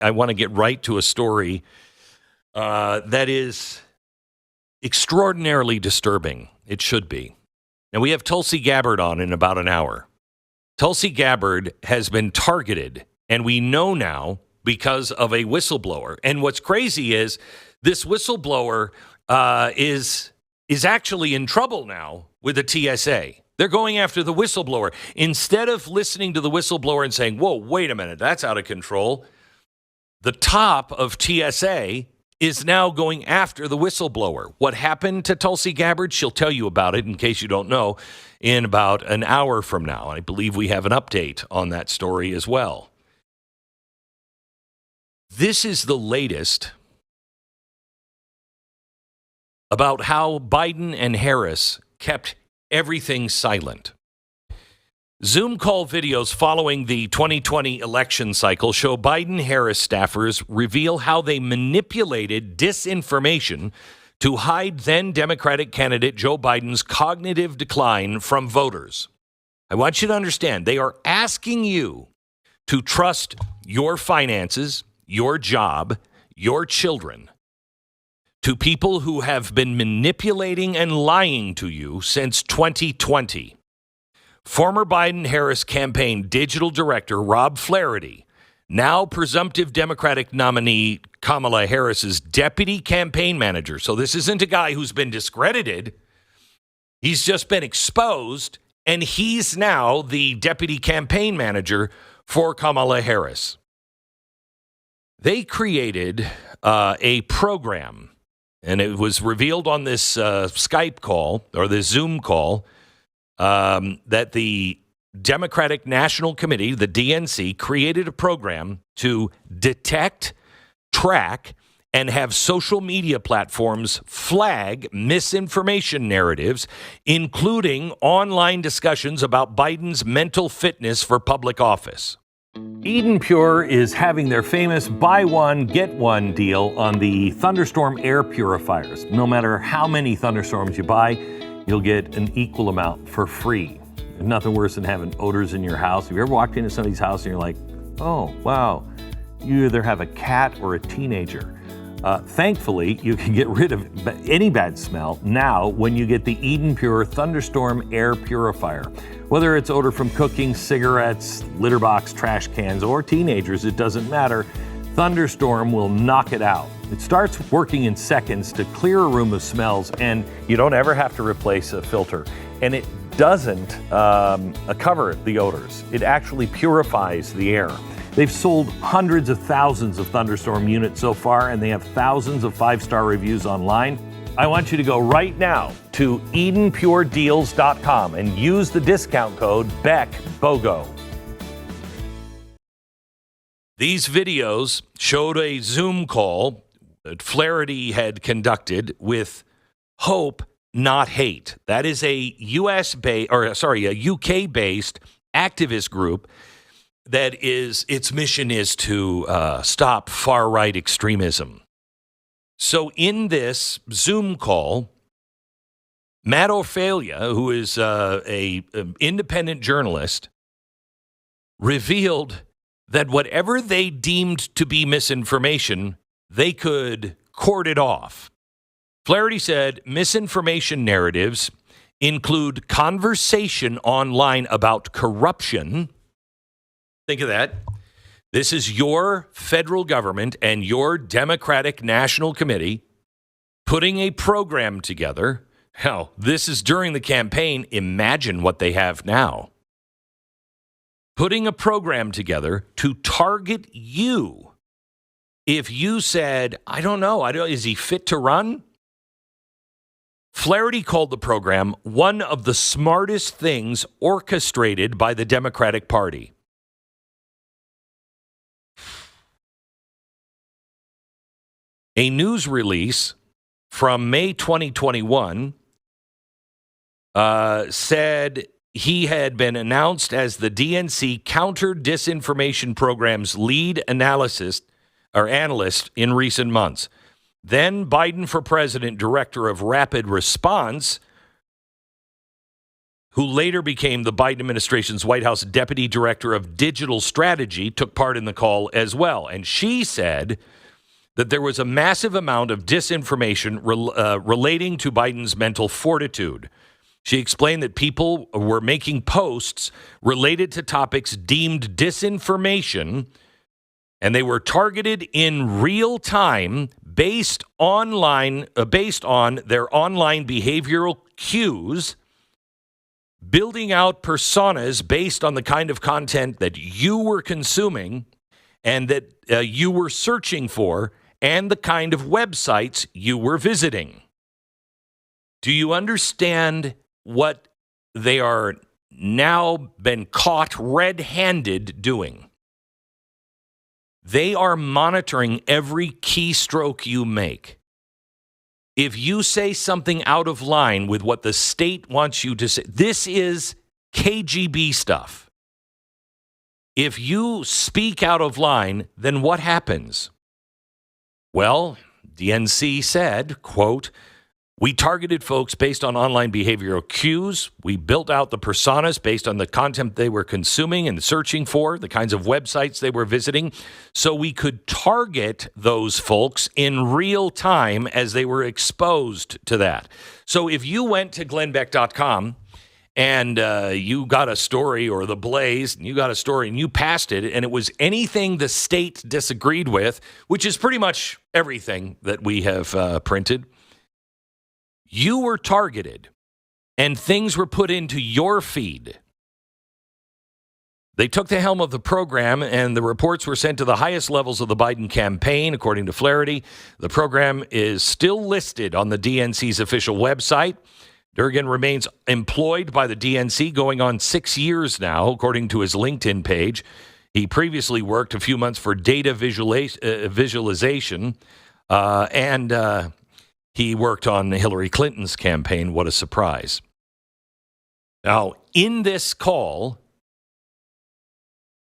I want to get right to a story that is extraordinarily disturbing. It should be. Now, we have Tulsi Gabbard on in about an hour. Tulsi Gabbard has been targeted, and we know now because of a whistleblower. And what's crazy is this whistleblower is actually in trouble now with the TSA. They're going after the whistleblower. Instead of listening to the whistleblower and saying, whoa, wait a minute, that's out of control, the top of TSA is now going after the whistleblower. What happened to Tulsi Gabbard? She'll tell you about it, in case you don't know, in about an hour from now. I believe we have an update on that story as well. This is the latest about how Biden and Harris kept everything silent. Zoom call videos following the 2020 election cycle show Biden-Harris staffers reveal how they manipulated disinformation to hide then Democratic candidate Joe Biden's cognitive decline from voters. I want you to understand, they are asking you to trust your finances, your job, your children to people who have been manipulating and lying to you since 2020. Former Biden-Harris campaign digital director Rob Flaherty, now presumptive Democratic nominee Kamala Harris's deputy campaign manager. So this isn't a guy who's been discredited. He's just been exposed, and he's now the deputy campaign manager for Kamala Harris. They created a program, and it was revealed on this Skype call or this Zoom call that the Democratic National Committee, the DNC, created a program to detect, track, and have social media platforms flag misinformation narratives, including online discussions about Biden's mental fitness for public office. Eden Pure is having their famous buy one, get one deal on the Thunderstorm air purifiers. No matter how many thunderstorms you buy, you'll get an equal amount for free. There's nothing worse than having odors in your house. Have you ever walked into somebody's house and you're like, oh, wow, you either have a cat or a teenager? Thankfully, you can get rid of any bad smell now when you get the Eden Pure Thunderstorm air purifier. Whether it's odor from cooking, cigarettes, litter box, trash cans, or teenagers, it doesn't matter. Thunderstorm will knock it out. It starts working in seconds to clear a room of smells, and you don't ever have to replace a filter. And it doesn't cover the odors. It actually purifies the air. They've sold hundreds of thousands of Thunderstorm units so far, and they have thousands of 5-star reviews online. I want you to go right now to EdenPureDeals.com and use the discount code BECKBOGO. These videos showed a Zoom call that Flaherty had conducted with Hope, Not Hate. That is a UK-based activist group that its mission is to stop far-right extremism. So in this Zoom call, Matt Ophelia, who is an independent journalist, revealed that whatever they deemed to be misinformation, they could court it off. Flaherty said misinformation narratives include conversation online about corruption. Think of that. This is your federal government and your Democratic National Committee putting a program together. Hell, this is during the campaign. Imagine what they have now. Putting a program together to target you. If you said, I don't know, is he fit to run? Flaherty called the program one of the smartest things orchestrated by the Democratic Party. A news release from May 2021 said he had been announced as the DNC Counter Disinformation Program's lead analyst in recent months. Then Biden for President Director of Rapid Response who later became the Biden administration's White House Deputy Director of Digital Strategy, took part in the call as well. And she said that there was a massive amount of disinformation relating to Biden's mental fortitude. She explained that people were making posts related to topics deemed disinformation, and they were targeted in real time based on their online behavioral cues, building out personas based on the kind of content that you were consuming and that you were searching for, and the kind of websites you were visiting. Do you understand what they are now been caught red-handed doing? They are monitoring every keystroke you make. If you say something out of line with what the state wants you to say, this is KGB stuff. If you speak out of line, then what happens? Well, DNC said, quote, "We targeted folks based on online behavioral cues. We built out the personas based on the content they were consuming and searching for, the kinds of websites they were visiting, so we could target those folks in real time as they were exposed to that." So if you went to glennbeck.com and you got a story, or The Blaze, and you got a story and you passed it, and it was anything the state disagreed with, which is pretty much everything that we have printed, you were targeted, and things were put into your feed. They took the helm of the program, and the reports were sent to the highest levels of the Biden campaign, according to Flaherty. The program is still listed on the DNC's official website. Durgan remains employed by the DNC going on 6 years now, according to his LinkedIn page. He previously worked a few months for data visualization, and he worked on Hillary Clinton's campaign. What a surprise. Now, in this call,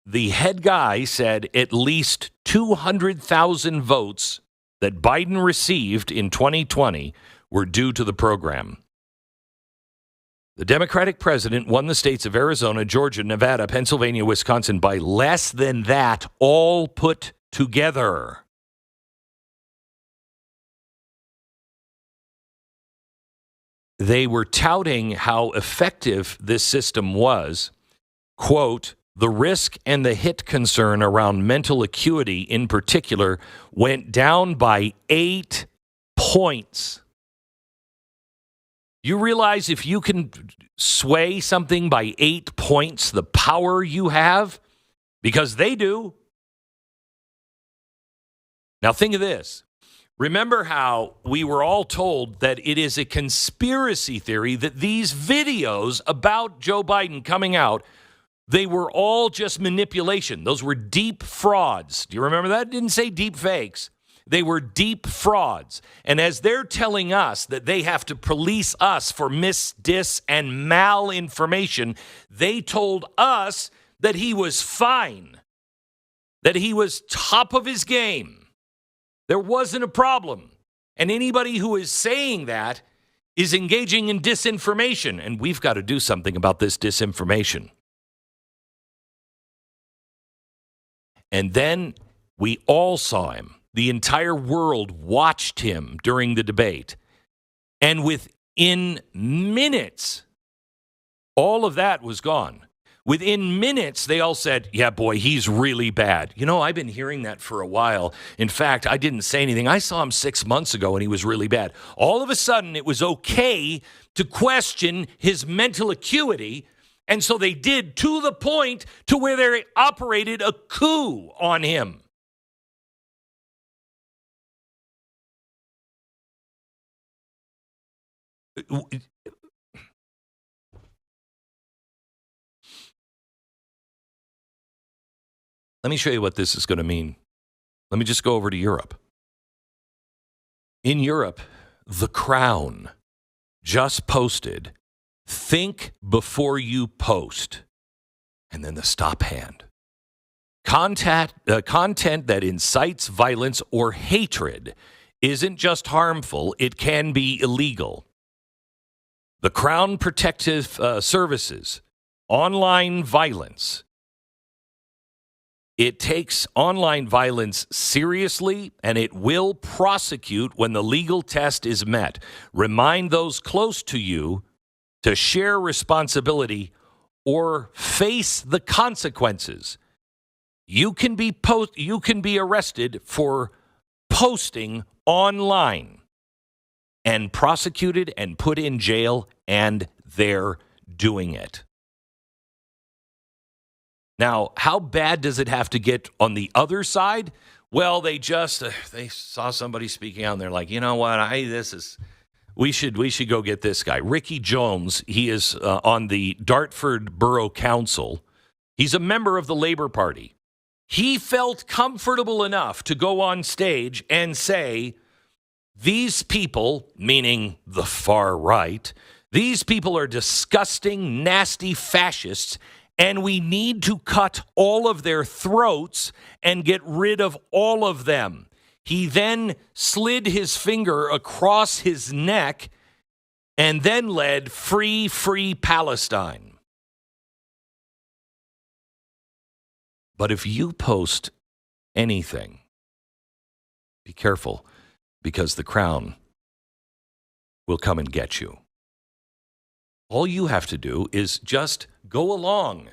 the head guy said at least 200,000 votes that Biden received in 2020 were due to the program. The Democratic president won the states of Arizona, Georgia, Nevada, Pennsylvania, Wisconsin by less than that, all put together. They were touting how effective this system was. Quote, "The risk and the hit concern around mental acuity in particular went down by 8 points." You realize if you can sway something by 8 points, the power you have? Because they do. Now think of this. Remember how we were all told that it is a conspiracy theory that these videos about Joe Biden coming out, they were all just manipulation. Those were deep frauds. Do you remember that? It didn't say deep fakes. They were deep frauds. And as they're telling us that they have to police us for dis, and malinformation, they told us that he was fine, that he was top of his game. There wasn't a problem. And anybody who is saying that is engaging in disinformation. And we've got to do something about this disinformation. And then we all saw him. The entire world watched him during the debate. And within minutes, all of that was gone. Within minutes, they all said, "Yeah, boy, he's really bad." You know, I've been hearing that for a while. In fact, I didn't say anything. I saw him 6 months ago, and he was really bad. All of a sudden, it was okay to question his mental acuity. And so they did, to the point to where they operated a coup on him. Let me show you what this is going to mean. Let me just go over to Europe. In Europe, The Crown just posted, "Think before you post," and then the stop hand. Content that incites violence or hatred isn't just harmful, it can be illegal. The Crown Protective Services, online violence. It takes online violence seriously, and it will prosecute when the legal test is met. Remind those close to you to share responsibility or face the consequences. You can be arrested for posting online and prosecuted and put in jail, and they're doing it. Now, how bad does it have to get on the other side? Well, they saw somebody speaking out and they're like, you know what, we should go get this guy. Ricky Jones, he is on the Dartford Borough Council. He's a member of the Labour Party. He felt comfortable enough to go on stage and say, these people, meaning the far right, these people are disgusting, nasty fascists, and we need to cut all of their throats and get rid of all of them. He then slid his finger across his neck and then led Free, Free Palestine. But if you post anything, be careful, because the Crown will come and get you. All you have to do is just go along.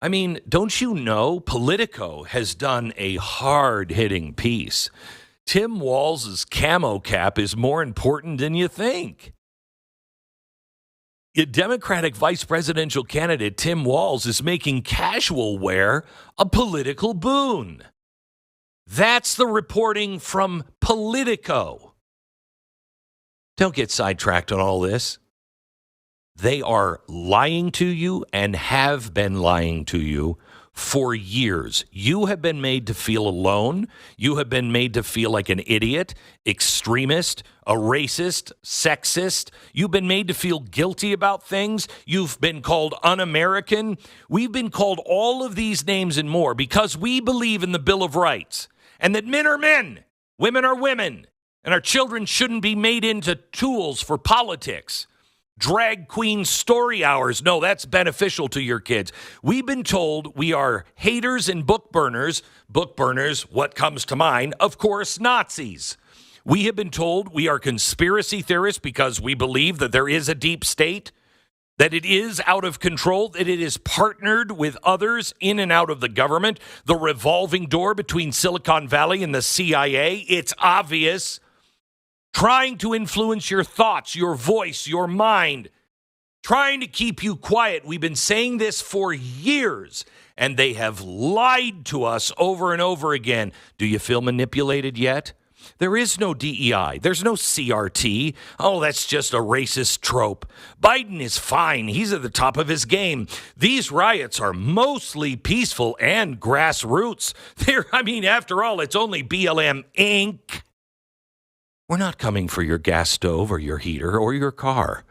I mean, don't you know Politico has done a hard-hitting piece? Tim Walz's camo cap is more important than you think. A Democratic vice presidential candidate, Tim Walz, is making casual wear a political boon. That's the reporting from Politico. Don't get sidetracked on all this. They are lying to you and have been lying to you for years. You have been made to feel alone. You have been made to feel like an idiot, extremist, a racist, sexist. You've been made to feel guilty about things. You've been called un-American. We've been called all of these names and more because we believe in the Bill of Rights and that men are men, women are women, and our children shouldn't be made into tools for politics. Drag queen story hours. No, that's beneficial to your kids. We've been told we are haters and book burners. Book burners, what comes to mind? Of course, Nazis. We have been told we are conspiracy theorists because we believe that there is a deep state, that it is out of control, that it is partnered with others in and out of the government, the revolving door between Silicon Valley and the CIA. It's obvious. Trying to influence your thoughts, your voice, your mind, trying to keep you quiet. We've been saying this for years, and they have lied to us over and over again. Do you feel manipulated yet? There is no DEI. There's no CRT. Oh, that's just a racist trope. Biden is fine. He's at the top of his game. These riots are mostly peaceful and grassroots. After all, it's only BLM Inc. We're not coming for your gas stove or your heater or your car.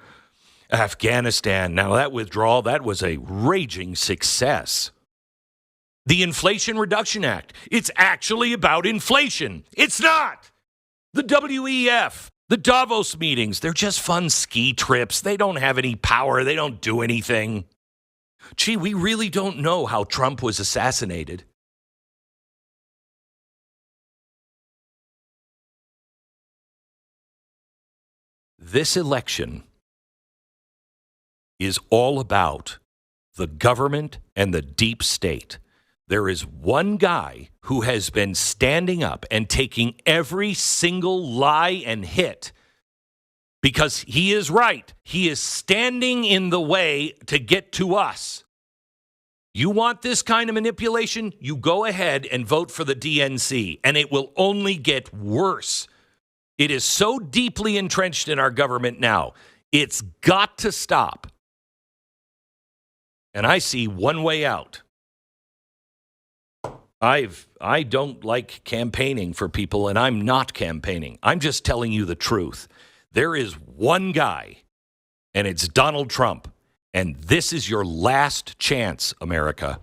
Afghanistan, now that withdrawal, that was a raging success. The Inflation Reduction Act, it's actually about inflation. It's not. The WEF, the Davos meetings, they're just fun ski trips. They don't have any power. They don't do anything. Gee, we really don't know how Trump was assassinated. This election is all about the government and the deep state. There is one guy who has been standing up and taking every single lie and hit because he is right. He is standing in the way to get to us. You want this kind of manipulation? You go ahead and vote for the DNC, and it will only get worse. It is so deeply entrenched in our government now. It's got to stop. And I see one way out. I don't like campaigning for people, and I'm not campaigning. I'm just telling you the truth. There is one guy, and it's Donald Trump. And this is your last chance, America.